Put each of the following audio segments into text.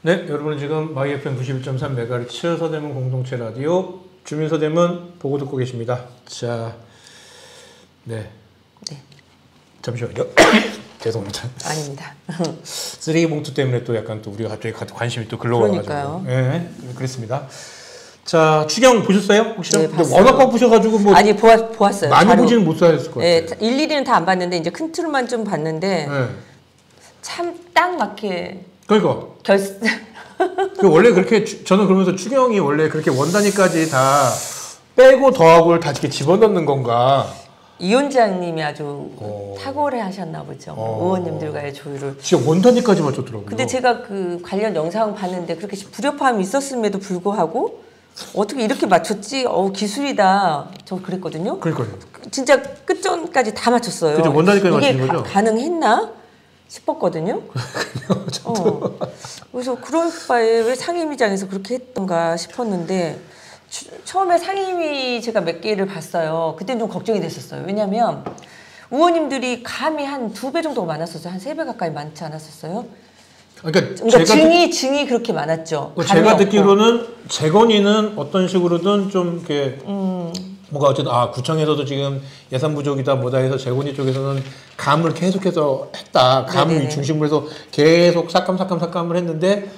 네, 여러분은 지금 마이 FM 91.3MHz 서대문 공동체 라디오 주민 서대문 보고 듣고 계십니다. 자, 네. 잠시만요. 죄송합니다. 아닙니다. 쓰레기 봉투 때문에 또 약간 또 우리가 갑자기 관심이 또 글로 가가지고. 그러니까요. 네, 그랬습니다. 자, 추경 보셨어요? 혹시? 네, 봤어요. 워낙 바쁘셔가지고 뭐 아니 보았어요. 많이 자료. 보지는 못하셨을 것 같아요. 네, 일일이는 다 안 봤는데 이제 큰 틀만 좀 봤는데 네. 참 딱 맞게 그러니까. 그 원래 그렇게 저는 그러면서 추경이 원래 그렇게 원 단위까지 다 빼고 더하고를 다 이렇게 집어넣는 건가? 이 원장님이 아주 탁월해 하셨나 보죠. 의원님들과의 조율을. 진짜 원 단위까지 맞췄더라고요. 근데 제가 그 관련 영상 봤는데 그렇게 불협화음이 있었음에도 불구하고 어떻게 이렇게 맞췄지? 기술이다. 저 그랬거든요. 그러니까요. 진짜 끝전까지 다 맞췄어요. 그죠, 원 단위까지 이게 맞춘 거죠? 가능했나 싶었거든요. 그래서 그럴 바에 왜 상임위장에서 그렇게 했던가 싶었는데 처음에 상임위 제가 몇 개를 봤어요. 그때는 좀 걱정이 됐었어요. 왜냐하면 의원님들이 감이 한 2배 정도가 많았었어요. 한 3배 가까이 많지 않았었어요? 그러니까 증이 그렇게 많았죠. 제가 듣기로는 재건이는 어떤 식으로든 좀 이렇게 뭐가 어쨌든 구청에서도 지금 예산 부족이다 뭐다 해서 재건이 쪽에서는 감을 계속해서 했다. 감을 중심으로 해서 계속 삭감을 했는데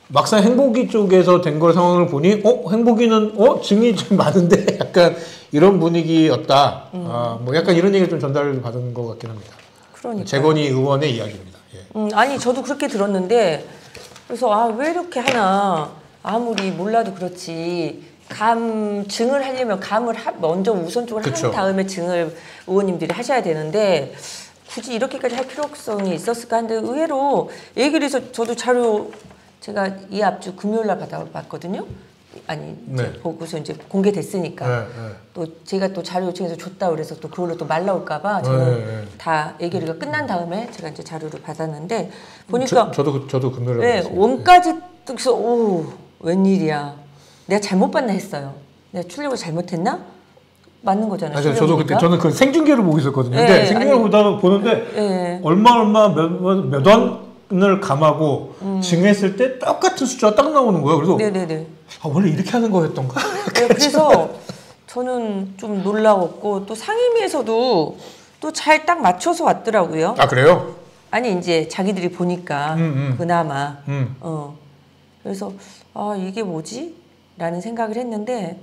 막상 행복이 쪽에서 된 걸 상황을 보니 행복이는 증이 좀 많은데 약간 이런 분위기였다. 뭐 약간 이런 얘기를 좀 전달을 받은 것 같긴 합니다. 그러니까 재건이 의원의 이야기입니다. 예. 아니 저도 그렇게 들었는데 그래서 왜 이렇게 하나 아무리 몰라도 그렇지 증을 하려면 감을 먼저 우선적으로 그쵸. 한 다음에 증을 의원님들이 하셔야 되는데 굳이 이렇게까지 할 필요성이 있었을까 하는데 의외로 얘기를 해서 저도 자료 제가 이 앞주 금요일날 받아봤거든요. 아니 이제 보고서 이제 공개됐으니까 또 제가 또 자료 요청해서 줬다 그래서 또 그걸로 또 말 나올까봐 저는 다 예결위가 끝난 다음에 제가 이제 자료를 받았는데 보니까 저도 금요일에 네, 원까지 그래서 웬일이야. 내가 잘못 봤나 했어요. 내가 출력을 잘못했나? 맞는 거잖아요. 저도 그때 저는 그 생중계를 보고 있었거든요. 근데 생중계를 보는데 얼마 몇 원을 감하고 증했을 때 똑같은 숫자가 딱 나오는 거예요. 그래서 원래 이렇게 하는 거였던가? 그래서 저는 좀 놀라웠고 또 상임위에서도 또 잘 딱 맞춰서 왔더라고요. 아 그래요? 아니 이제 자기들이 보니까 그나마 그래서 이게 뭐지? 라는 생각을 했는데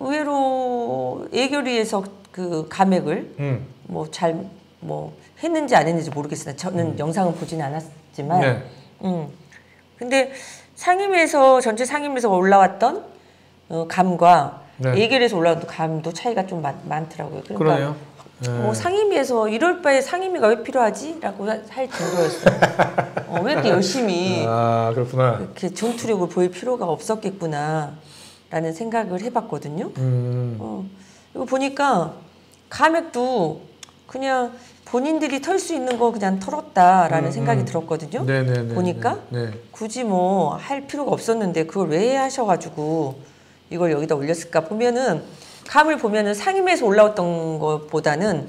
의외로 예결위에서 그 감액을 뭐 했는지 안 했는지 모르겠어요. 저는 영상은 보지는 않았지만 근데 상임위에서 전체 상임위에서 올라왔던 감과 예결위에서 올라왔던 감도 차이가 좀 많더라고요. 그러니까 상임위에서 이럴 바에 상임위가 왜 필요하지? 라고 할 정도였어요. 왜 이렇게 열심히 그렇구나. 이렇게 전투력을 보일 필요가 없었겠구나 라는 생각을 해봤거든요. 이거 보니까 감액도 그냥 본인들이 털 수 있는 거 그냥 털었다라는 생각이 들었거든요. 보니까 굳이 뭐 할 필요가 없었는데 그걸 왜 하셔가지고 이걸 여기다 올렸을까 보면은 감을 보면은 상임위에서 올라왔던 것보다는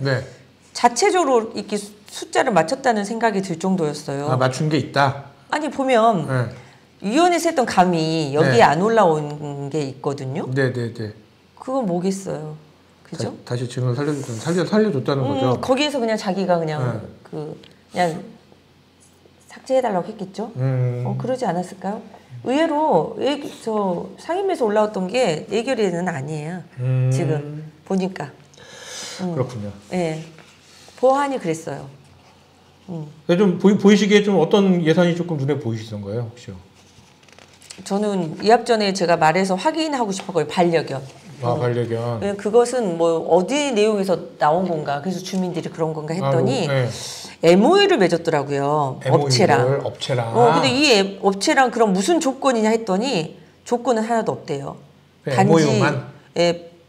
자체적으로 이렇게 숫자를 맞췄다는 생각이 들 정도였어요. 맞춘 게 있다? 아니 보면 위원회에서 했던 감이 여기에 안 올라온 게 있거든요. 그건 뭐겠어요. 그죠? 다시 증을 살려줬다는 거죠. 거기에서 그냥 자기가 그냥 그냥 삭제해달라고 했겠죠. 그러지 않았을까요? 의외로 저 상임위에서 올라왔던 게 예결위에는 아니에요. 지금 보니까. 그렇군요. 네, 보안이 그랬어요. 좀 보이시기에 좀 어떤 예산이 조금 눈에 보이시던가요, 혹시요? 저는 이합 전에 제가 말해서 확인하고 싶었고요. 반려견. 반려견. 그것은 뭐 어디 내용에서 나온 건가? 그래서 주민들이 그런 건가 했더니 MOU를 맺었더라고요. 업체랑. 근데 이 업체랑 그럼 무슨 조건이냐 했더니 조건은 하나도 없대요. 단지 MOU만?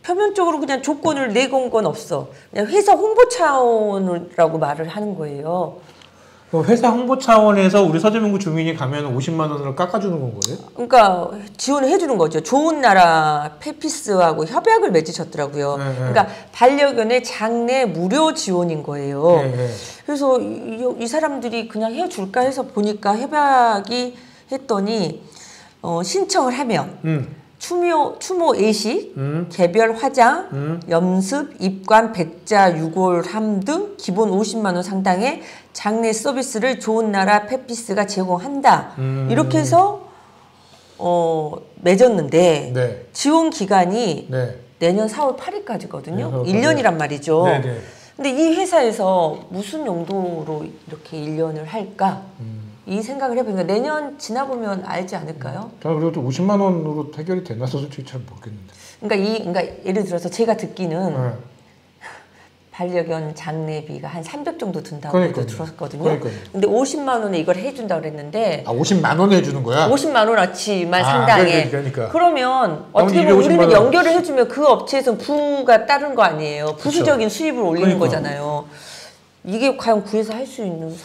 표면적으로 그냥 조건을 내건 건 없어. 그냥 회사 홍보 차원이라고 말을 하는 거예요. 회사 홍보 차원에서 우리 서대문구 주민이 가면 50만 원을 깎아주는 건 거예요? 그러니까 지원을 해주는 거죠. 좋은 나라 페피스하고 협약을 맺으셨더라고요. 그러니까 반려견의 장례 무료 지원인 거예요. 그래서 이 사람들이 그냥 해줄까 해서 보니까 협약이 했더니 신청을 하면 추모 예식, 개별 화장, 염습, 입관, 백자, 유골함 등 기본 50만 원 상당의 장례 서비스를 좋은 나라 페피스가 제공한다. 이렇게 해서 맺었는데 네. 지원 기간이 네. 내년 4월 8일까지거든요. 네, 1년이란 말이죠. 네, 네. 근데 이 회사에서 무슨 용도로 이렇게 1년을 할까? 이 생각을 해보니까 내년 지나보면 알지 않을까요? 저는 그래도 50만 원으로 해결이 되나서 솔직히 잘 모르겠는데. 그러니까 예를 들어서 제가 듣기는 네. 반려견 장례비가 한 300 정도 든다고 그러니까요. 들었거든요. 그러니까요. 근데 50만 원에 이걸 해준다고 그랬는데 50만 원 해주는 거야? 50만 원어치만 상당해. 그러니까. 그러면 어떻게 보면 250만 우리는 원. 연결을 해주면 그 업체에서는 부가 따른 거 아니에요. 부수적인 수입을 올리는 그러니까. 거잖아요. 이게 과연 구에서 할 수 있는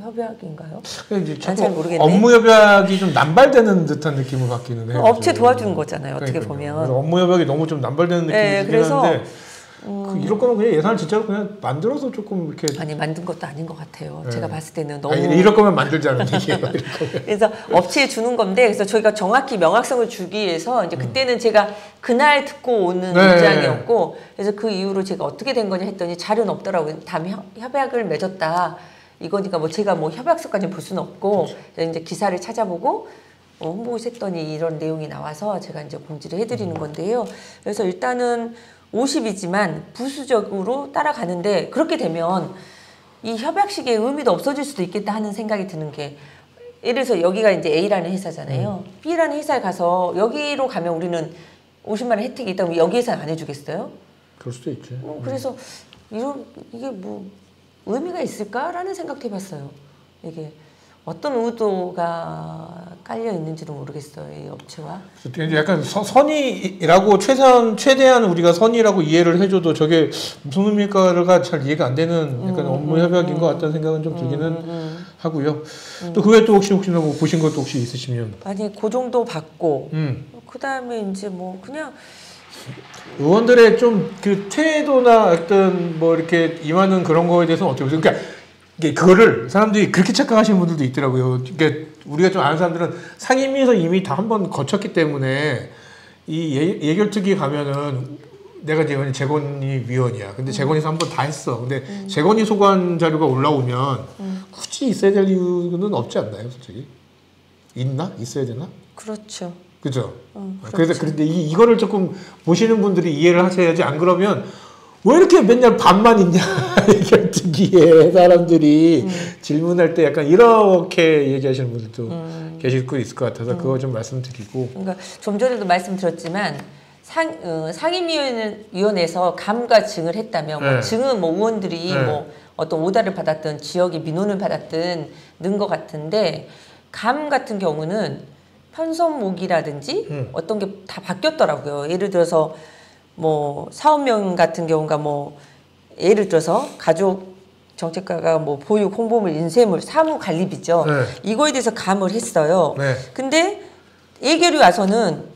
협약인가요? 이제 난 잘 모르겠네. 업무 협약이 좀 남발되는 듯한 느낌을 받기는 해요. 업체 도와주는 거잖아요. 어떻게 그러니까요. 보면. 그래서 업무 협약이 너무 좀 남발되는 느낌이 네, 들긴 그래서 하는데 이럴 거면 그냥 예산을 진짜로 그냥 만들어서 조금 이렇게 아니 만든 것도 아닌 것 같아요. 네. 제가 봤을 때는 너무 아니, 이럴 거면 만들자는 얘기예요. 이럴 거면. 그래서 업체에 주는 건데 그래서 저희가 정확히 명확성을 주기 위해서 이제 그때는 제가 그날 듣고 오는 네. 입장이었고 그래서 그 이후로 제가 어떻게 된 거냐 했더니 자료는 없더라고요. 다음 협약을 맺었다 이거니까 뭐 제가 뭐 협약서까지 볼 수는 없고 이제 기사를 찾아보고 홍보를 했더니 이런 내용이 나와서 제가 이제 공지를 해드리는 건데요. 그래서 일단은 50이지만 부수적으로 따라가는데 그렇게 되면 이 협약식의 의미도 없어질 수도 있겠다 하는 생각이 드는 게 예를 들어서 여기가 이제 A라는 회사잖아요. B라는 회사에 가서 여기로 가면 우리는 50만 원 혜택이 있다면 여기에서는 안 해주겠어요? 그럴 수도 있지. 그래서 이게 뭐 의미가 있을까라는 생각도 해봤어요. 이게 어떤 의도가 깔려 있는지도 모르겠어요. 이 업체와. 이제 약간 선의라고 최대한 우리가 선의라고 이해를 해줘도 저게 무슨 의미일까가 잘 이해가 안 되는 약간 업무 협약인 것 같다는 생각은 좀 들기는 하고요. 또 그 외에 또 혹시나 뭐 보신 것도 혹시 있으시면. 아니 그 정도 받고 그 다음에 이제 뭐 그냥 의원들의 좀 그 태도나 어떤 뭐 이렇게 임하는 그런 거에 대해서는 어떻게 보세요? 그러니까 이게 그거를 사람들이 그렇게 착각하시는 분들도 있더라고요. 그러니까 우리가 좀 아는 사람들은 상임위에서 이미 다 한번 거쳤기 때문에 이 예결특위 가면은 내가 이제 재건이 위원이야. 근데 재건에서 한번 다 했어. 근데 재건이 소관 자료가 올라오면 굳이 있어야 될 이유는 없지 않나요, 솔직히? 있나? 있어야 되나? 그렇죠. 그죠? 그렇죠. 그래서 그런데 이거를 조금 보시는 분들이 이해를 하셔야지. 안 그러면 왜 이렇게 맨날 반만 있냐 예결특위에 사람들이 질문할 때 약간 이렇게 얘기하시는 분들도 계실 거 있을 것 같아서 그거 좀 말씀드리고. 그러니까 좀 전에도 말씀드렸지만 상임위원회에서 감과 증을 했다면 뭐 네. 증은 뭐 의원들이 네. 뭐 어떤 오다를 받았든 지역의 민원을 받았든 는 것 같은데 감 같은 경우는 편성목이라든지 어떤 게 다 바뀌었더라고요. 예를 들어서 뭐 사업명 같은 경우가 뭐 예를 들어서 가족 정책과가 뭐 보육, 홍보물, 인쇄물, 사무 관리비죠. 네. 이거에 대해서 감을 했어요. 네. 근데 예결위 와서는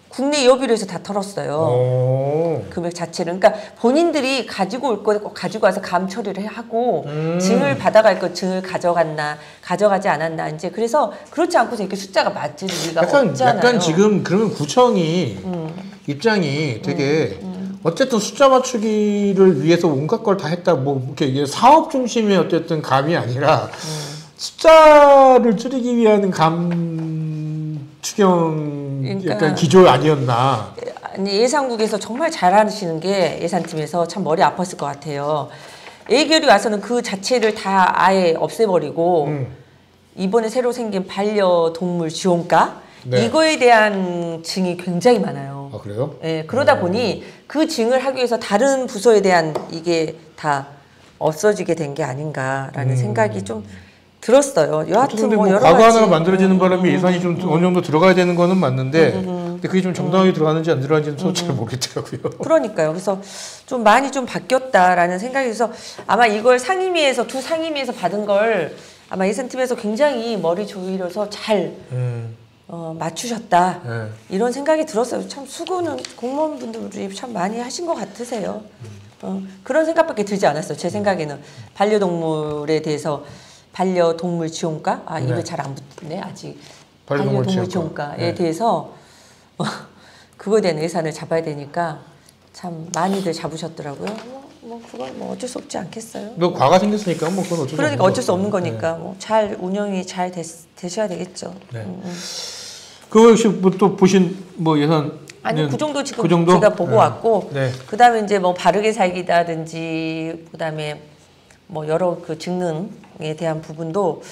국내 여비로 해서 다 털었어요. 오. 금액 자체를. 그러니까 본인들이 가지고 올 거 가지고 와서 감 처리를 하고 증을 받아갈 거 증을 가져갔나 가져가지 않았나 이제 그래서 그렇지 않고서 이렇게 숫자가 맞을 리가 없잖아요. 약간 지금 그러면 구청이 입장이 되게 어쨌든 숫자 맞추기를 위해서 온갖 걸 다 했다. 뭐 이렇게 사업 중심의 어쨌든 감이 아니라 숫자를 줄이기 위한 감 추경 그러니까 약간 기조 아니었나. 아니, 예산국에서 정말 잘하시는 게 예산팀에서 참 머리 아팠을 것 같아요. 예결위 와서는 그 자체를 다 아예 없애버리고 이번에 새로 생긴 반려동물 지원가 네. 이거에 대한 증이 굉장히 많아요. 아 그래요? 네, 그러다 보니 그 증을 하기 위해서 다른 부서에 대한 이게 다 없어지게 된 게 아닌가라는 생각이 좀 들었어요. 여하튼 뭐 여러 과거 가지 하나가 만들어지는 바람에 예산이 좀 어느 정도 들어가야 되는 거는 맞는데 근데 그게 좀 정당하게 들어가는지 안 들어가는지는 저도 잘 모르겠더라고요. 그러니까요. 그래서 좀 많이 좀 바뀌었다라는 생각이 들어서 아마 이걸 상임위에서 두 상임위에서 받은 걸 아마 예산팀에서 굉장히 머리 조이려서 잘 맞추셨다. 네. 이런 생각이 들었어요. 참 수고는 공무원분들이 참 많이 하신 것 같으세요. 그런 생각밖에 들지 않았어요. 제 생각에는 반려동물에 대해서 반려동물 지원가, 입에 네. 잘 안 붙네 아직. 반려동물 지원가. 지원가에 네. 대해서 그거에 대한 예산을 잡아야 되니까 참 많이들 잡으셨더라고요. 그건 뭐 어쩔 수 없지 않겠어요. 뭐 과가 생겼으니까 뭐 그건 그러니까 어쩔 수 없는 것 같아요. 거니까 뭐 잘 운영이 잘 되셔야 되겠죠. 네. 그거 역시 뭐 또 보신 뭐 예산 아니 그 정도 지금 그 정도? 제가 보고 네. 왔고 네. 그다음에 이제 뭐 바르게 살기다든지 그다음에 뭐 여러 그 직능에 대한 부분도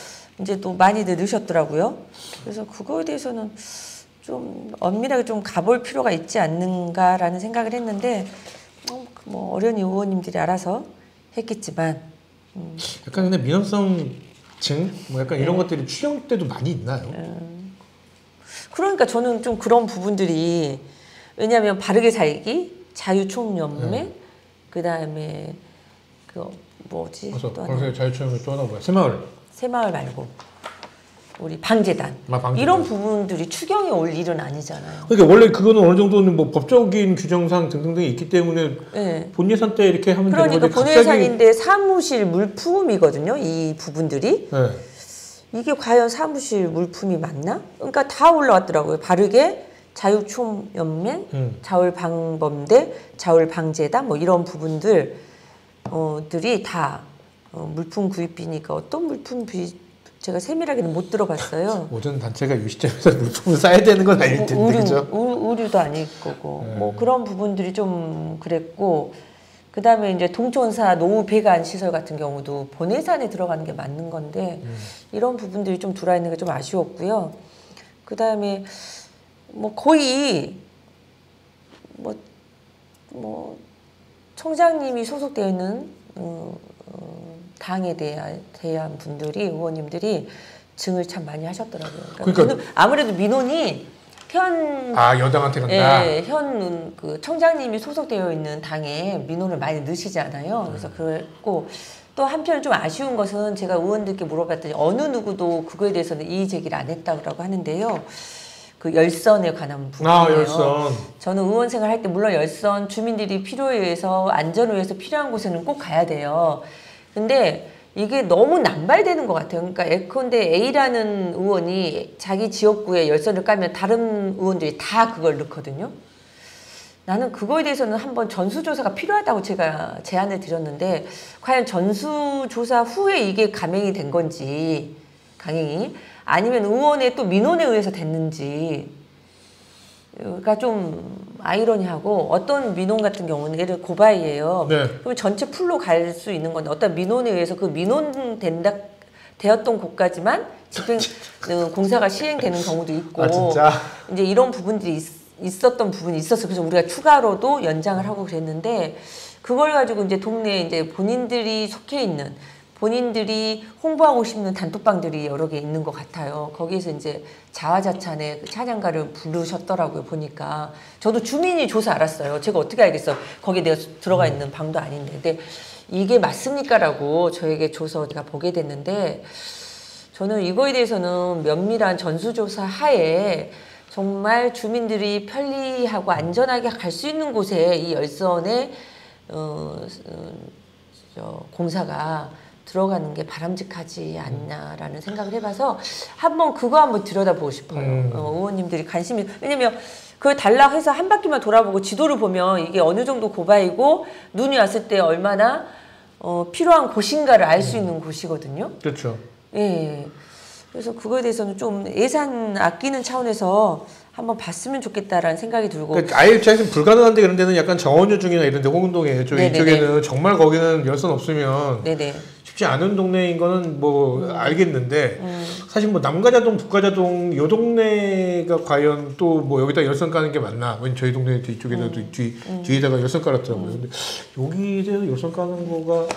이제 또 많이들 넣으셨더라고요. 그래서 그거에 대해서는 좀 엄밀하게 좀 가볼 필요가 있지 않는가라는 생각을 했는데 뭐 어련히 의원님들이 알아서 했겠지만 약간 근데 민원성 증 뭐 약간 이런 것들이 추경 때도 많이 있나요? 그러니까 저는 좀 그런 부분들이 왜냐하면 바르게 살기, 자유총연맹, 그다음에 그 뭐지 또 하나 벌써 자유총연맹 또 하나 뭐야? 새마을 말고 우리 방재단. 방재단. 이런 부분들이 추경이 올 일은 아니잖아요. 그러니까 원래 그거는 어느 정도는 뭐 법적인 규정상 등등등이 있기 때문에 네. 본 예산 때 이렇게 하면 되는 그러니까 건데 본 예산인데 사무실 물품이거든요. 이 부분들이. 네. 이게 과연 사무실 물품이 맞나? 그러니까 다 올라왔더라고요. 바르게 자유총연맹, 자율방범대, 자율방재단 뭐 이런 부분들 들이 다 물품 구입비니까 어떤 물품비 제가 세밀하게는 못 들어봤어요. 모든 단체가 이 시점에서 물품을 싸야 되는 건 아닐 텐데 그죠? 의류도 아닐 거고 뭐 그런 부분들이 좀 그랬고 그다음에 이제 동천사 노후 배관 시설 같은 경우도 본 예산에 들어가는 게 맞는 건데 이런 부분들이 좀 들어와 있는 게 좀 아쉬웠고요. 그다음에 뭐 거의 뭐 청장님이 소속되어 있는 당에 대한 분들이 의원님들이 증을 참 많이 하셨더라고요. 그러니까 아무래도 민원이 여당한테 간다. 예, 현 그 청장님이 소속되어 있는 당에 민원을 많이 넣으시잖아요. 그래서 그랬고 또 한편 좀 아쉬운 것은 제가 의원들께 물어봤더니 어느 누구도 그거에 대해서는 이의 제기를 안 했다고 하는데요. 그 열선에 관한 부분이에요. 열선. 저는 의원 생활할 때 물론 열선 주민들이 필요에 의해서 안전을 위해서 필요한 곳에는 꼭 가야 돼요. 근데 이게 너무 남발되는 것 같아요. 그러니까 예컨대 A라는 의원이 자기 지역구에 열선을 까면 다른 의원들이 다 그걸 넣거든요. 나는 그거에 대해서는 한번 전수조사가 필요하다고 제가 제안을 드렸는데 과연 전수조사 후에 이게 감행이 된 건지 강행이 아니면 의원의 또 민원에 의해서 됐는지 가 좀 아이러니하고 어떤 민원 같은 경우는 예를 고바이예요. 네. 그럼 전체 풀로 갈 수 있는 건데 어떤 민원에 의해서 그 민원 되었던 곳까지만 집행 공사가 시행되는 경우도 있고 진짜? 이제 이런 부분들이 있었던 부분이 있었어요. 그래서 우리가 추가로도 연장을 하고 그랬는데 그걸 가지고 이제 동네에 이제 본인들이 속해 있는 본인들이 홍보하고 싶은 단톡방들이 여러 개 있는 것 같아요. 거기에서 이제 자화자찬의 찬양가를 부르셨더라고요, 보니까. 저도 주민이 줘서 알았어요. 제가 어떻게 알겠어. 거기에 내가 들어가 있는 방도 아닌데. 근데 이게 맞습니까? 라고 저에게 줘서 제가 보게 됐는데 저는 이거에 대해서는 면밀한 전수조사 하에 정말 주민들이 편리하고 안전하게 갈 수 있는 곳에 이 열선의 공사가 들어가는 게 바람직하지 않나라는 생각을 해봐서 한번 들여다보고 싶어요. 의원님들이 관심이 왜냐면 그걸 달라고 해서 한 바퀴만 돌아보고 지도를 보면 이게 어느 정도 고바이고 눈이 왔을 때 얼마나 필요한 곳인가를 알 수 있는 곳이거든요. 그렇죠. 예. 그래서 그거에 대해서는 좀 예산 아끼는 차원에서 한번 봤으면 좋겠다라는 생각이 들고. 그러니까 아예 입장에서 불가능한데 그런 데는 약간 정원유중이나 이런 데 홍은동에 이쪽에는 정말 거기는 열선 없으면 네네. 쉽지 않은 동네인 거는 뭐 알겠는데 사실 뭐 남가자동, 북가자동 요 동네가 과연 또 뭐 여기다 열선 까는 게 맞나? 왜냐면 저희 동네 이쪽에는 뒤에다가 열선 깔았더라고요. 근데 여기에 열선 까는 거가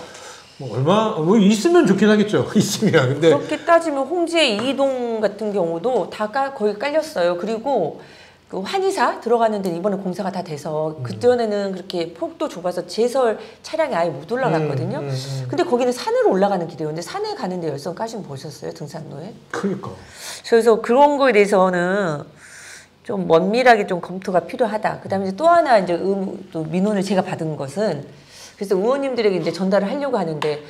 뭐 있으면 좋긴 하겠죠. 있으면. 근데 그렇게 따지면 홍지의 이동 같은 경우도 다 거기 깔렸어요. 그리고 그 환희사 들어가는 데는 이번에 공사가 다 돼서 그전에는 그렇게 폭도 좁아서 제설 차량이 아예 못 올라갔거든요. 근데 거기는 산으로 올라가는 길이에요. 근데 산에 가는데 열선 까신 거 보셨어요? 등산로에? 그러니까. 그래서 그런 거에 대해서는 좀 면밀하게 좀 검토가 필요하다. 그다음에 이제 또 하나 이제 또 민원을 제가 받은 것은 그래서 의원님들에게 이제 전달을 하려고 하는데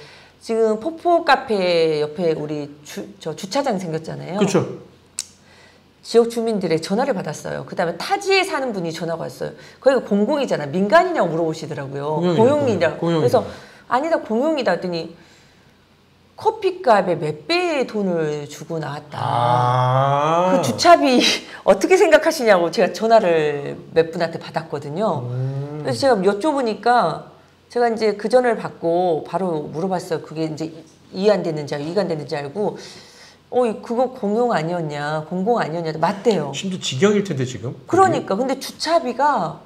지금 포포 카페 옆에 우리 주차장 생겼잖아요. 그렇죠. 지역 주민들의 전화를 받았어요. 그 다음에 타지에 사는 분이 전화가 왔어요. 거기가 공공이잖아. 민간이냐고 물어보시더라고요. 공용이냐. 그래서 아니다 공용이다 했더니 커피값의 몇 배의 돈을 주고 나왔다. 그 주차비 어떻게 생각하시냐고 제가 전화를 몇 분한테 받았거든요. 그래서 제가 여쭤보니까 제가 이제 그 전화를 받고 바로 물어봤어요. 그게 이제 이해 안 됐는지 알고 이해 안 됐는지 알고 그거 공용 아니었냐 공공 아니었냐 맞대요. 심지어 직영일 텐데 지금. 그러니까 근데 주차비가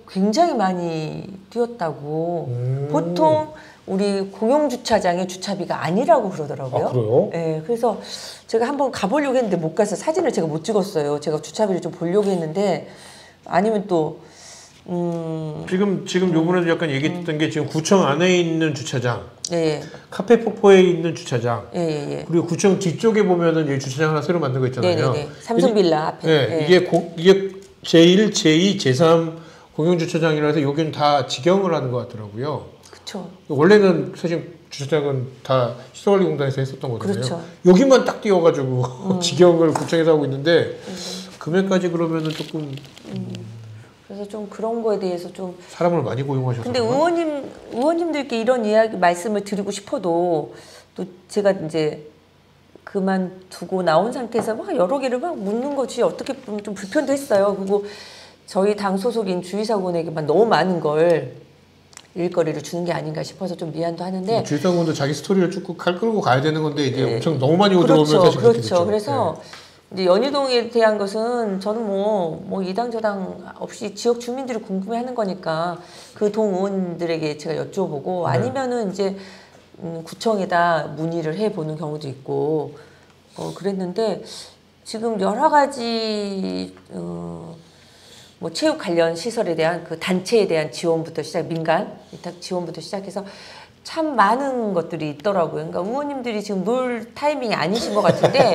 굉장히 많이 뛰었다고. 보통 우리 공용 주차장의 주차비가 아니라고 그러더라고요. 아, 그래요? 네, 그래서 제가 한번 가보려고 했는데 못 가서 사진을 제가 못 찍었어요. 제가 주차비를 좀 보려고 했는데 아니면 또 지금 요번에도 약간 얘기했던 게 지금 구청 안에 있는 주차장, 예. 카페 폭포에 있는 주차장, 예. 그리고 구청 뒤쪽에 보면은 여기 주차장 하나 새로 만든 거 있잖아요. 네네네. 삼성빌라 앞에. 네, 이게 제1, 제2, 제3 공용 주차장이라 해서 여기는 다 직영을 하는 것 같더라고요. 그렇죠. 원래는 사실 주차장은 다 시설관리공단에서 했었던 거잖아요. 그렇죠. 여기만 딱 띄워가지고 직영을 구청에서 하고 있는데 금액까지 그러면은 조금. 그래서 좀 그런 거에 대해서 좀 사람을 많이 고용하셔서. 근데 의원님들께 이런 이야기 말씀을 드리고 싶어도 또 제가 이제 그만두고 나온 상태에서 막 여러 개를 막 묻는 거지 어떻게 보면 좀 불편도 했어요. 그리고 저희 당 소속인 주의사원에게만 너무 많은 걸 일거리를 주는 게 아닌가 싶어서 좀 미안도 하는데 주의사원도 자기 스토리를 쭉 끌고 가야 되는 건데 이제 엄청 너무 많이 오면 사실 그렇죠. 그래서 이제 연희동에 대한 것은 저는 뭐 이당 저당 없이 지역 주민들이 궁금해하는 거니까 그 동 의원들에게 제가 여쭤보고 아니면은 이제 구청에다 문의를 해보는 경우도 있고 그랬는데 지금 여러 가지 뭐 체육 관련 시설에 대한 그 단체에 대한 지원부터 민간 위탁 지원부터 시작해서 참 많은 것들이 있더라고요. 그러니까 의원님들이 지금 놀 타이밍이 아니신 것 같은데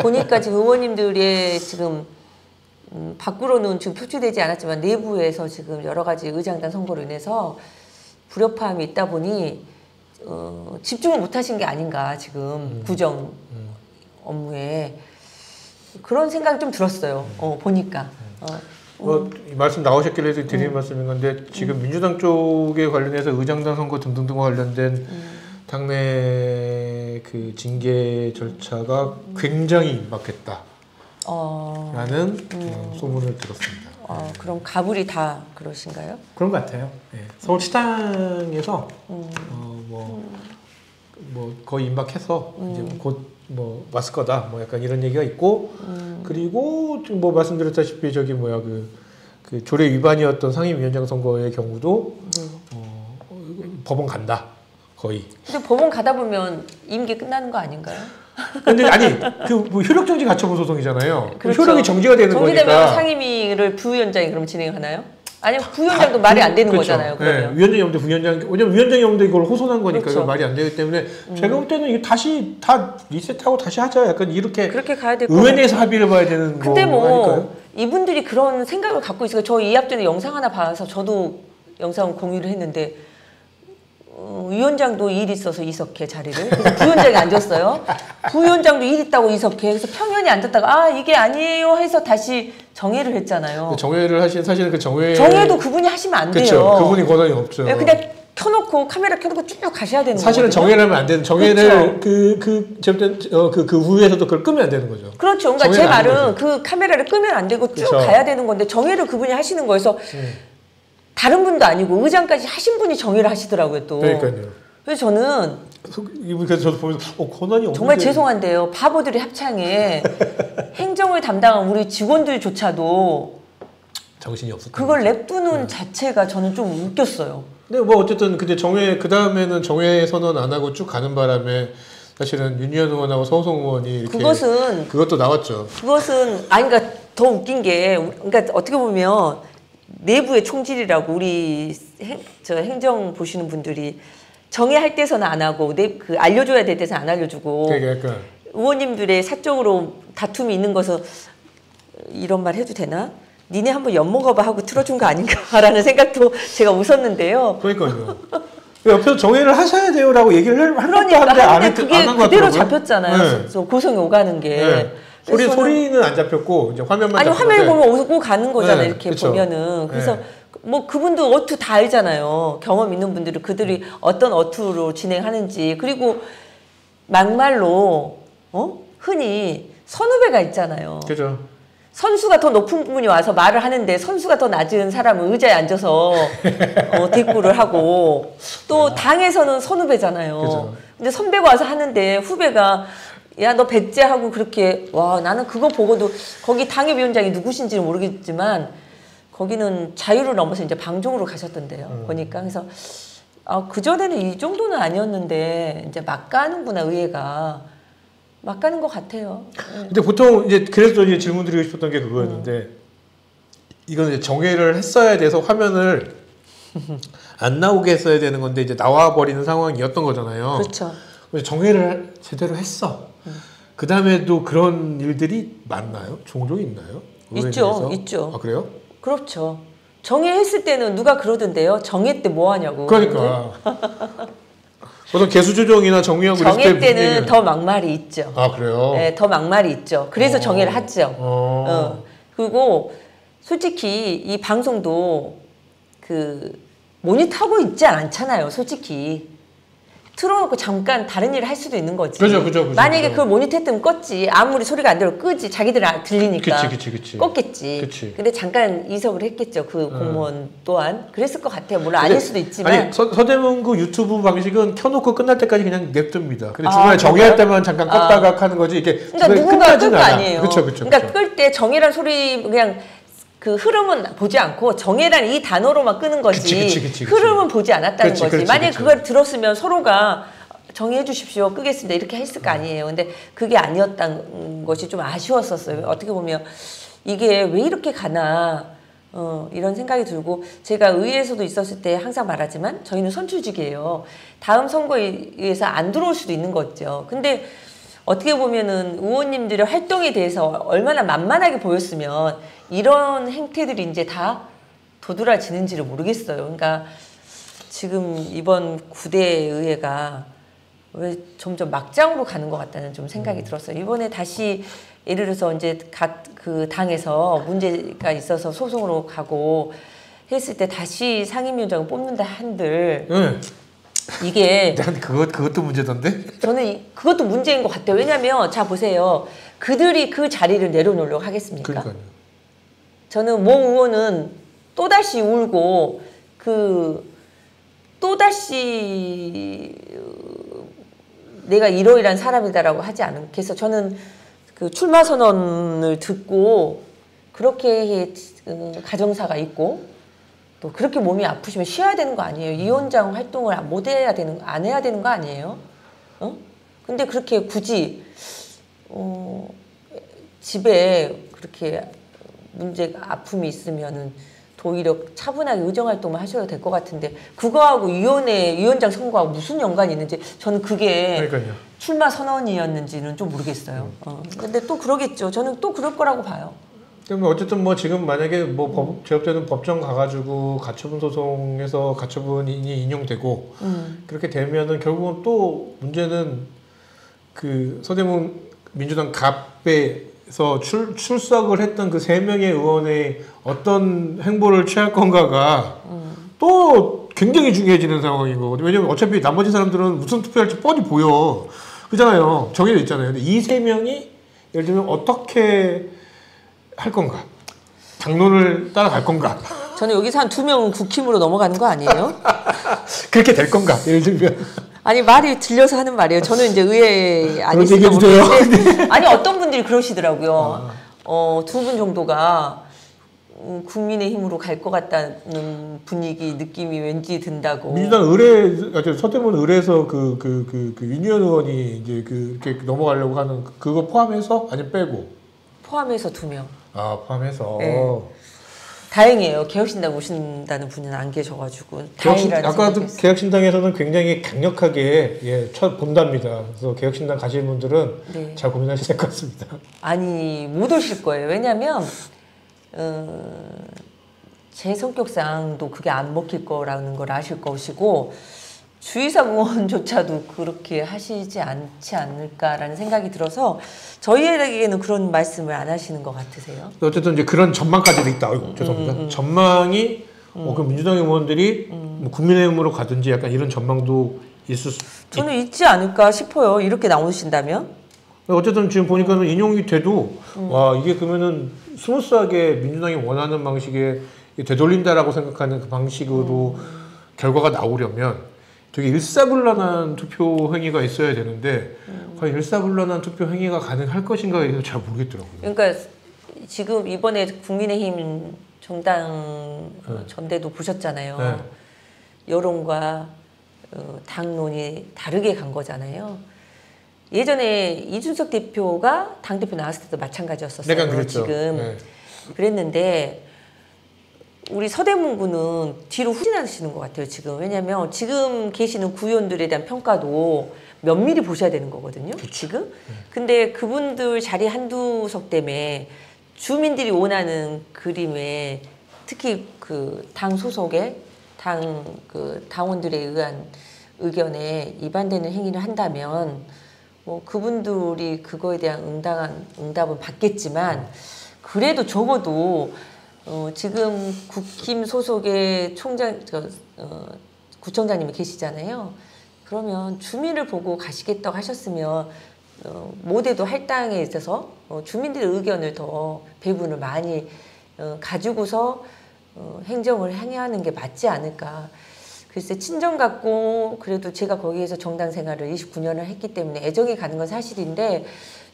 보니까 지금 의원님들의 지금 밖으로는 지금 표출되지 않았지만 내부에서 지금 여러 가지 의장단 선거로 인해서 불협화음이 있다 보니 집중을 못하신 게 아닌가 지금 구정 업무에 그런 생각이 좀 들었어요. 보니까. 이 말씀 나오셨길래 드리는 말씀인 건데 지금 민주당 쪽에 관련해서 의장단 선거 등등등과 관련된 당내 그 징계 절차가 굉장히 임박했다. 라는 소문을 들었습니다. 그럼 가불이 다 그러신가요? 그런 것 같아요. 네. 서울시당에서 뭐 거의 임박해서 이제 곧 뭐 왔을 거다 뭐 약간 이런 얘기가 있고 그리고 뭐 말씀드렸다시피 저기 그 조례 위반이었던 상임위원장 선거의 경우도 법원 간다 거의. 근데 법원 가다 보면 임기 끝나는 거 아닌가요? 근데 아니 뭐 효력 정지 가처분 소송이잖아요. 그렇죠. 효력이 정지가 되는 거니까. 정지되면 상임위를 부위원장이 그럼 진행하나요? 아니면 부위원장도 말이 안 되는 그렇죠. 거잖아요. 그러면. 네, 위원장이 없는데 부위원장, 왜냐면 위원장이 없는데 이걸 호소한 거니까 그렇죠. 말이 안 되기 때문에 제가 볼 때는 이게 다시 다 리셋하고 다시 하자. 약간 이렇게 그렇게 가야 될 의회 내에서 합의를 봐야 되는 거 근데 아닐까요? 이분들이 그런 생각을 갖고 있어요. 저 이합 전에 영상 하나 봐서 저도 영상 공유를 했는데 위원장도 일 있어서 이석해 자리를. 그래서 부위원장이 앉았어요. 부위원장도 일 있다고 이석해. 그래서 평현이 앉았다가 이게 아니에요 해서 다시 정회를 했잖아요. 정회를 하신 사실은 그 정회도 그분이 하시면 안 돼요. 그렇죠. 그분이 권한이 없죠. 그냥 켜놓고 카메라 켜놓고 쭉 가셔야 되는 거예요. 사실은 정회를 하면 안 되는 정회를 그렇죠. 그 후에서도 그걸 끄면 안 되는 거죠. 그렇죠. 그러니까 제 말은 그 카메라를 끄면 안 되고 쭉 그렇죠. 가야 되는 건데 정회를 그분이 하시는 거여서 다른 분도 아니고 의장까지 하신 분이 정의를 하시더라고요 또. 그러니까요. 그래서 저는 그래서 저도 보면서 권한이 없는데 정말 죄송한데요. 바보들이 합창에 행정을 담당한 우리 직원들조차도 정신이 없었던 그걸 냅두는 자체가 저는 좀 웃겼어요. 근데 뭐 어쨌든 근데 정회 그 다음에는 정회 선언 안 하고 쭉 가는 바람에 사실은 윤희연 의원하고 서호성 의원이 이렇게 그것도 나왔죠. 그것은 그러니까 더 웃긴 게 그러니까 어떻게 보면 내부의 총질이라고 우리 행정 보시는 분들이 정의할 때서는 안 하고 그 알려줘야 될 때서는 안 알려주고 그러니까 의원님들의 사적으로 다툼이 있는 것은 이런 말 해도 되나? 니네 한번 엿먹어봐 하고 틀어준 거 아닌가라는 생각도 제가 웃었는데요. 그러니까요. 옆에서 정회를 하셔야 돼요라고 얘기를 한 것도 그러니까 한데 하는데 그게 안한것 그대로 같더라고요. 잡혔잖아요. 네. 그래서 고성이 오가는 게. 네. 그래서 소리는 안 잡혔고 이제 화면만 아니 잡혔는데. 화면 보면 오고 가는 거잖아요. 네, 이렇게 그쵸. 보면은. 그래서 네. 뭐 그분도 어투 다 알잖아요. 경험 있는 분들은 그들이 어떤 어투로 진행하는지. 그리고 막말로 흔히 선후배가 있잖아요. 그죠. 선수가 더 높은 분이 와서 말을 하는데 선수가 더 낮은 사람은 의자에 앉아서 대꾸를 하고 또 당에서는 선후배잖아요. 그죠. 근데 선배가 와서 하는데 후배가 야 너 백제하고 그렇게 와 나는 그거 보고도 거기 당협위원장이 누구신지는 모르겠지만 거기는 자유를 넘어서 이제 방종으로 가셨던데요. 보니까 그래서 그 전에는 이 정도는 아니었는데 이제 막 가는구나 의회가. 막 가는 것 같아요. 근데 보통 이제 그래서 이제 질문 드리고 싶었던 게 그거였는데 이거는 이제 정회를 했어야 돼서 화면을 안 나오게 했어야 되는 건데 이제 나와 버리는 상황이었던 거잖아요. 그렇죠. 정회를 제대로 했어. 그 다음에도 그런 일들이 많나요? 종종 있나요? 있죠, 있죠. 아 그래요? 그렇죠. 정회했을 때는 누가 그러던데요. 정회 때 뭐 하냐고. 그러니까. 보통 개수조정이나 정의하고 정회 때는 더 막말이 있죠. 아 그래요? 네, 더 막말이 있죠. 그래서 정회를 하죠. 그리고 솔직히 이 방송도 그 모니터하고 있지 않잖아요. 솔직히 틀어놓고 잠깐 다른 일을 할 수도 있는 거지. 그죠. 만약에 그걸 모니터했으면 껐지. 아무리 소리가 안 들어 끄지. 자기들 들리니까. 그치. 껐겠지. 그치. 근데 잠깐 이석을 했겠죠. 그 공무원 또한. 그랬을 것 같아요. 물론 아닐 수도 있지만. 아니 서대문구 유튜브 방식은 켜놓고 끝날 때까지 그냥 냅둡니다. 근데 아, 중간에 정의할 그래요? 때만 잠깐 껐다가 하는 거지. 이게 그러니까 누군가 끌 거 아니에요. 그렇죠. 그러니까 끌 때 정의란 소리 그냥 그 흐름은 보지 않고 정의란 이 단어로만 끄는 거지. 그치. 흐름은 보지 않았다는 거지. 그렇지. 만약에 그걸 들었으면 서로가 정의해 주십시오. 끄겠습니다. 이렇게 했을 거 아니에요. 근데 그게 아니었던 것이 좀 아쉬웠었어요. 어떻게 보면 이게 왜 이렇게 가나 이런 생각이 들고 제가 의회에서도 있었을 때 항상 말하지만 저희는 선출직이에요. 다음 선거에 의해서 안 들어올 수도 있는 거죠. 근데 어떻게 보면은 의원님들의 활동에 대해서 얼마나 만만하게 보였으면 이런 행태들이 이제 다 도드라지는지를 모르겠어요. 그러니까 지금 이번 9대 의회가 왜 점점 막장으로 가는 것 같다는 좀 생각이 들었어요. 이번에 다시 예를 들어서 이제 각 그 당에서 문제가 있어서 소송으로 가고 했을 때 다시 상임위원장을 뽑는다 한들 이게 근데 그것도 문제던데? 저는 그것도 문제인 것 같아요. 왜냐하면 자 보세요. 그들이 그 자리를 내려놓으려고 하겠습니까? 그러니까요. 저는 모 의원은 또다시 울고 또다시 내가 이러이러한 사람이다라고 하지 않겠어. 저는 그 출마 선언을 듣고 그렇게 가정사가 있고 또 그렇게 몸이 아프시면 쉬어야 되는 거 아니에요. 이 위원장 활동을 안 해야 되는 거 아니에요? 근데 그렇게 굳이 집에 그렇게 문제가 아픔이 있으면은 오히려 차분하게 의정활동만 하셔도 될 것 같은데 그거하고 위원장 선거하고 무슨 연관이 있는지 저는 그게 그러니까요. 출마 선언이었는지는 좀 모르겠어요. 근데 또 그러겠죠. 저는 또 그럴 거라고 봐요. 그러면 어쨌든 뭐 지금 만약에 제업자는 법정 가가지고 가처분 소송에서 가처분이 인용되고 그렇게 되면은 결국은 또 문제는 그 서대문 민주당 갑에서 출석을 했던 그 3명의 의원의 어떤 행보를 취할 건가가 또 굉장히 중요해지는 상황인 거거든요. 왜냐면 어차피 나머지 사람들은 무슨 투표할지 뻔히 보여. 그잖아요. 정해져 있잖아요. 근데 이 3명이 예를 들면 어떻게 할 건가? 당론을 따라갈 건가? 저는 여기서 한 2명은 국힘으로 넘어가는 거 아니에요? 그렇게 될 건가? 예를 들면. 아니 말이 들려서 하는 말이에요. 저는 이제 의회 아니시죠. 아니 어떤 분들이 그러시더라고요. 2분 정도가 국민의힘으로 갈 것 같다는 분위기 느낌이 왠지 든다고. 민주당 서대문 의뢰에서 윤희원 의원이 이제 이렇게 넘어가려고 하는 그거 포함해서 아니면 빼고? 포함해서 2명. 아 포함해서. 네. 다행이에요. 개혁신당 오신다는 분은 안 계셔가지고 다행이라는 아까도 개혁신당에서는 굉장히 강력하게 본답니다. 그래서 개혁신당 가실 분들은 네. 잘 고민하셔야 될 것 같습니다. 아니 못 오실 거예요. 왜냐하면 제 성격상도 그게 안 먹힐 거라는 걸 아실 것이고 주의사 공원조차도 그렇게 하시지 않지 않을까라는 생각이 들어서 저희에게는 그런 말씀을 안 하시는 것 같으세요? 어쨌든 이제 그런 전망까지도 있다. 아이고, 죄송합니다. 전망이 그 민주당 의원들이 뭐 국민의힘으로 가든지 약간 이런 전망도 있을 수. 저는 있지 않을까 싶어요. 이렇게 나오신다면. 어쨌든 지금 보니까는 인용이 돼도 와 이게 그러면은 스무스하게 민주당이 원하는 방식에 되돌린다라고 생각하는 그 방식으로 결과가 나오려면 되게 일사불란한 투표 행위가 있어야 되는데 과연 일사불란한 투표 행위가 가능할 것인가에 대해서 잘 모르겠더라고요. 그러니까 지금 이번에 국민의힘 정당 전대도 보셨잖아요. 네. 여론과 당론이 다르게 간 거잖아요. 예전에 이준석 대표가 당대표 나왔을 때도 마찬가지였었어요. 내가 그랬죠. 지금 네. 그랬는데 우리 서대문구는 뒤로 후진하시는 것 같아요. 지금 왜냐하면 지금 계시는 구의원들에 대한 평가도 면밀히 보셔야 되는 거거든요. 지금. 근데 그분들 자리 한두 석 때문에 주민들이 원하는 그림에 특히 그 당 소속의 당원들에 의한 의견에 위반되는 행위를 한다면 뭐 그분들이 그거에 대한 응답은 받겠지만 그래도 적어도 지금 국힘 소속의 구청장님이 계시잖아요. 그러면 주민을 보고 가시겠다고 하셨으면 모대도 할당에 있어서 주민들의 의견을 더 배분을 많이 가지고서 행정을 행하는 게 맞지 않을까. 글쎄 친정 갖고 그래도 제가 거기에서 정당 생활을 29년을 했기 때문에 애정이 가는 건 사실인데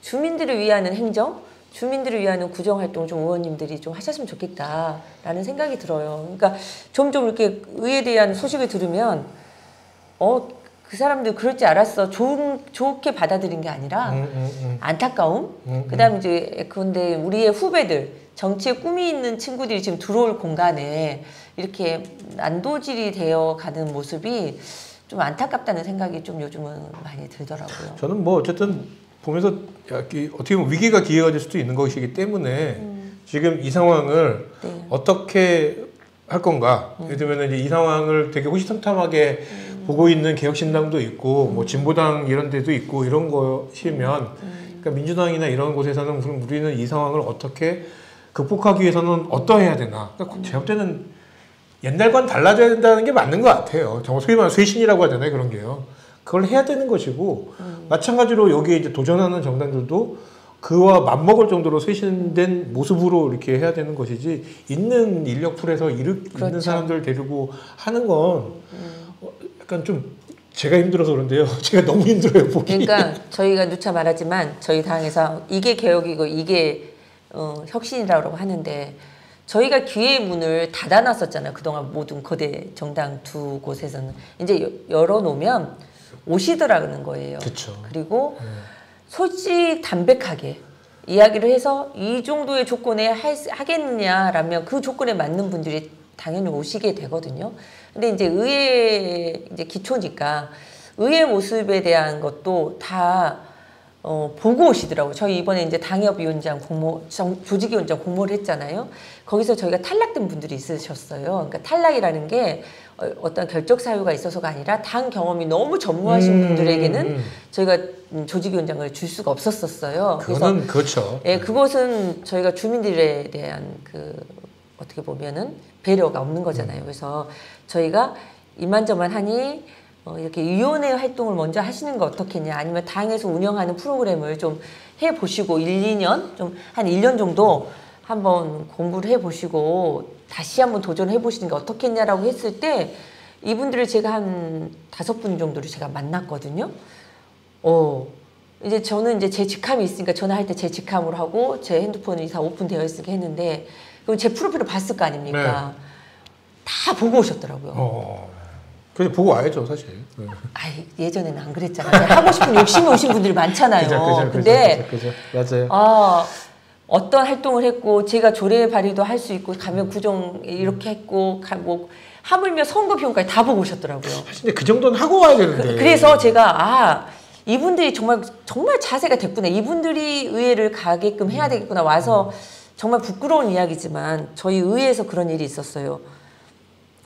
주민들을 위하는 행정, 주민들을 위하는 구정활동 좀 의원님들이 좀 하셨으면 좋겠다라는 생각이 들어요. 그러니까 점점 이렇게 의에 대한 소식을 들으면 그 사람들 그럴 줄 알았어. 좋게 받아들인 게 아니라 안타까움. 그다음에 이제 그런데 우리의 후배들 정치에 꿈이 있는 친구들이 지금 들어올 공간에 이렇게 난도질이 되어 가는 모습이 좀 안타깝다는 생각이 좀 요즘은 많이 들더라고요. 저는 뭐 어쨌든 보면서 어떻게 보면 위기가 기회가 될 수도 있는 것이기 때문에 지금 이 상황을 네. 어떻게 할 건가? 예를 들면 이제 이 상황을 되게 호시탐탐하게 보고 있는 개혁신당도 있고 뭐 진보당 이런 데도 있고 이런 것이면 그러니까 민주당이나 이런 곳에서는 그럼 우리는 이 상황을 어떻게 극복하기 위해서는 어떠해야 되나? 그러니까 제가 볼 때는 옛날과는 달라져야 된다는 게 맞는 것 같아요. 정말 소위 말하는 쇄신이라고 하잖아요, 그런 게요. 그걸 해야 되는 것이고 마찬가지로 여기에 이제 도전하는 정당들도 그와 맞먹을 정도로 쇄신된 모습으로 이렇게 해야 되는 것이지 있는 인력풀에서 있는 그렇죠. 사람들 데리고 하는 건 약간 좀 제가 힘들어서 그런데요. 제가 너무 힘들어요, 보기. 그러니까 저희가 누차 말하지만 저희 당에서 이게 개혁이고 이게 혁신이라고 하는데 저희가 기회의 문을 닫아놨었잖아요. 그동안 모든 거대 정당 두 곳에서는. 이제 열어놓으면 오시더라는 거예요. 그쵸. 그리고 솔직 담백하게 이야기를 해서 이 정도의 조건에 하겠느냐라면 그 조건에 맞는 분들이 당연히 오시게 되거든요. 근데 이제 의회 이제 기초니까 의회 모습에 대한 것도 다 보고 오시더라고요. 저희 이번에 이제 당협위원장 조직위원장 공모를 했잖아요. 거기서 저희가 탈락된 분들이 있으셨어요. 그러니까 탈락이라는 게 어떤 결적 사유가 있어서가 아니라 당 경험이 너무 전무하신 분들에게는 저희가 조직위원장을 줄 수가 없었어요. 그거는 그렇죠. 예, 그것은 저희가 주민들에 대한 어떻게 보면은 배려가 없는 거잖아요. 그래서 저희가 이만저만하니 이렇게 위원회 활동을 먼저 하시는 거 어떻겠냐, 아니면 당에서 운영하는 프로그램을 좀 해보시고 1-2년, 좀 한 1년 정도 한번 공부를 해보시고 다시 한번 도전해보시는 게 어떻겠냐라고 했을 때 이분들을 제가 한 5분 정도를 제가 만났거든요. 이제 저는 이제 제 직함이 있으니까 전화할 때 제 직함으로 하고 제 핸드폰이 다 오픈되어 있으니까 했는데 그럼 제 프로필을 봤을 거 아닙니까? 네. 다 보고 오셨더라고요. 그래서 보고 와야죠, 사실. 아이, 예전에는 안 그랬잖아요. 하고 싶은 욕심이 오신 분들이 많잖아요. 근데 그죠. 맞아요. 어떤 활동을 했고 제가 조례 발의도 할 수 있고 가면 구정 이렇게 했고 뭐 하물며 선거 비용까지 다 보고 오셨더라고요. 사실 근데 그 정도는 하고 와야 되는데. 그래서 제가 이분들이 정말 자세가 됐구나. 이분들이 의회를 가게끔 해야 되겠구나. 와서 정말 부끄러운 이야기지만 저희 의회에서 그런 일이 있었어요.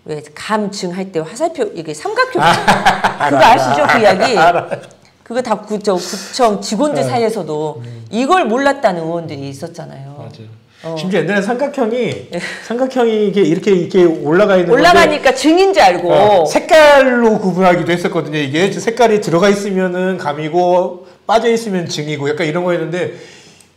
왜 감증할 때 화살표 이게 삼각형 그거 아시죠 그 이야기? 그거 다 구청 직원들 사이에서도 이걸 몰랐다는 의원들이 있었잖아요. 맞아요. 심지어 옛날에 삼각형이 이렇게 올라가 있는 올라가니까 건데, 증인 줄 알고 색깔로 구분하기도 했었거든요. 이게 색깔이 들어가 있으면은 감이고 빠져 있으면 증이고 약간 이런 거였는데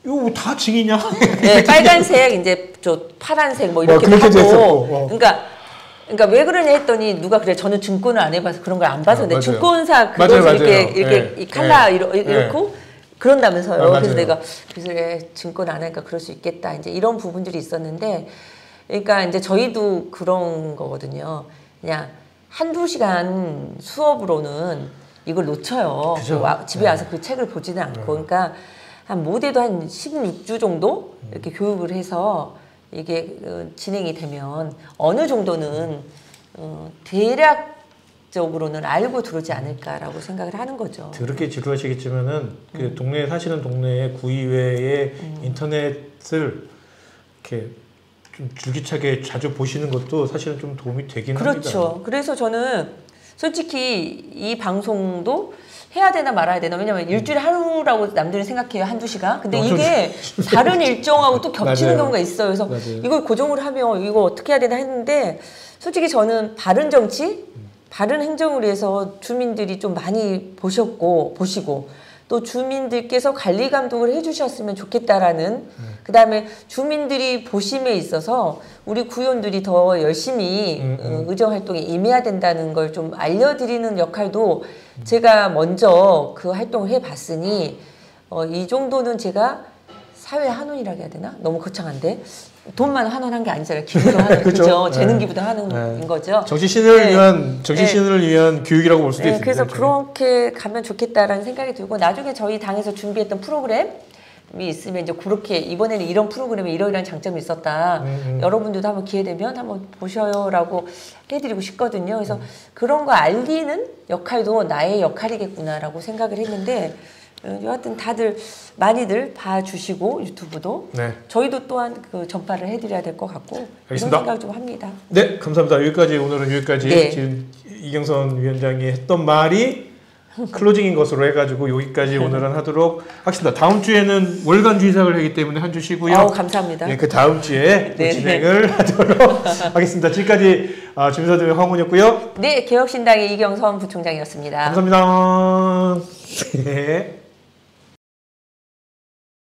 이거 다 증이냐? 네, 빨간색 이제 저 파란색 뭐 이렇게 하고 그러니까 왜 그러냐 했더니 누가 그래 저는 증권을 안 해봐서 그런 걸 안 봐서 근데 증권사 그것을 이렇게 이 칼라 이렇고 그런다면서요. 그래서 내가 그래서 증권 안 하니까 그럴 수 있겠다. 이제 이런 부분들이 있었는데 그러니까 이제 저희도 그런 거거든요. 그냥 한두 시간 수업으로는 이걸 놓쳐요. 집에 와서 그 책을 보지는 않고 그러니까 한 못해도 한 16주 정도 이렇게 교육을 해서 이게 진행이 되면 어느 정도는 대략적으로는 알고 들어오지 않을까라고 생각을 하는 거죠. 그렇게 지루하시겠지만은 그 동네에 사시는 동네에 구의회의 인터넷을 이렇게 좀 줄기차게 자주 보시는 것도 사실은 좀 도움이 되긴 합니다. 그렇죠. 그래서 저는 솔직히 이 방송도 해야 되나 말아야 되나 왜냐면 일주일에 하루라고 남들이 생각해요. 한두 시간. 근데 이게 다른 일정하고 또 겹치는 경우가 있어요. 그래서 이걸 고정을 하면 이거 어떻게 해야 되나 했는데 솔직히 저는 바른 정치, 바른 행정을 위해서 주민들이 좀 많이 보시고 또 주민들께서 관리 감독을 해주셨으면 좋겠다라는 그다음에 주민들이 보심에 있어서 우리 구의원들이 더 열심히 의정 활동에 임해야 된다는 걸 좀 알려드리는 역할도 제가 먼저 그 활동을 해봤으니 이 정도는 제가 사회 한원이라고 해야 되나? 너무 거창한데 돈만 한원한 게 아니잖아요. 기부도 하는 그죠? 재능 기부도 하는 거죠. 정치 신을 위한 교육이라고 볼 수도 있습니다. 그래서 그렇게 가면 좋겠다라는 생각이 들고 나중에 저희 당에서 준비했던 프로그램이 있으면 이제 그렇게 이번에는 이런 프로그램에 이러이러한 장점이 있었다. 여러분들도 한번 기회 되면 한번 보셔요라고 해드리고 싶거든요. 그래서 그런 거 알리는 역할도 나의 역할이겠구나라고 생각을 했는데 여하튼 다들 많이들 봐주시고 유튜브도 저희도 또한 그 전파를 해드려야 될 것 같고 알겠습니다. 이런 생각 좀 합니다. 네, 감사합니다. 오늘은 여기까지 지금 이경선 위원장이 했던 말이 클로징인 것으로 해가지고 여기까지 오늘은 하도록 하겠습니다. 다음 주에는 월간 주의사를 하기 때문에 한 주 쉬고요. 감사합니다. 네, 그 다음 주에 진행을 하도록 하겠습니다. 지금까지 주민사들의 황훈이었고요. 네, 개혁신당의 이경선 부총장이었습니다. 감사합니다. 네.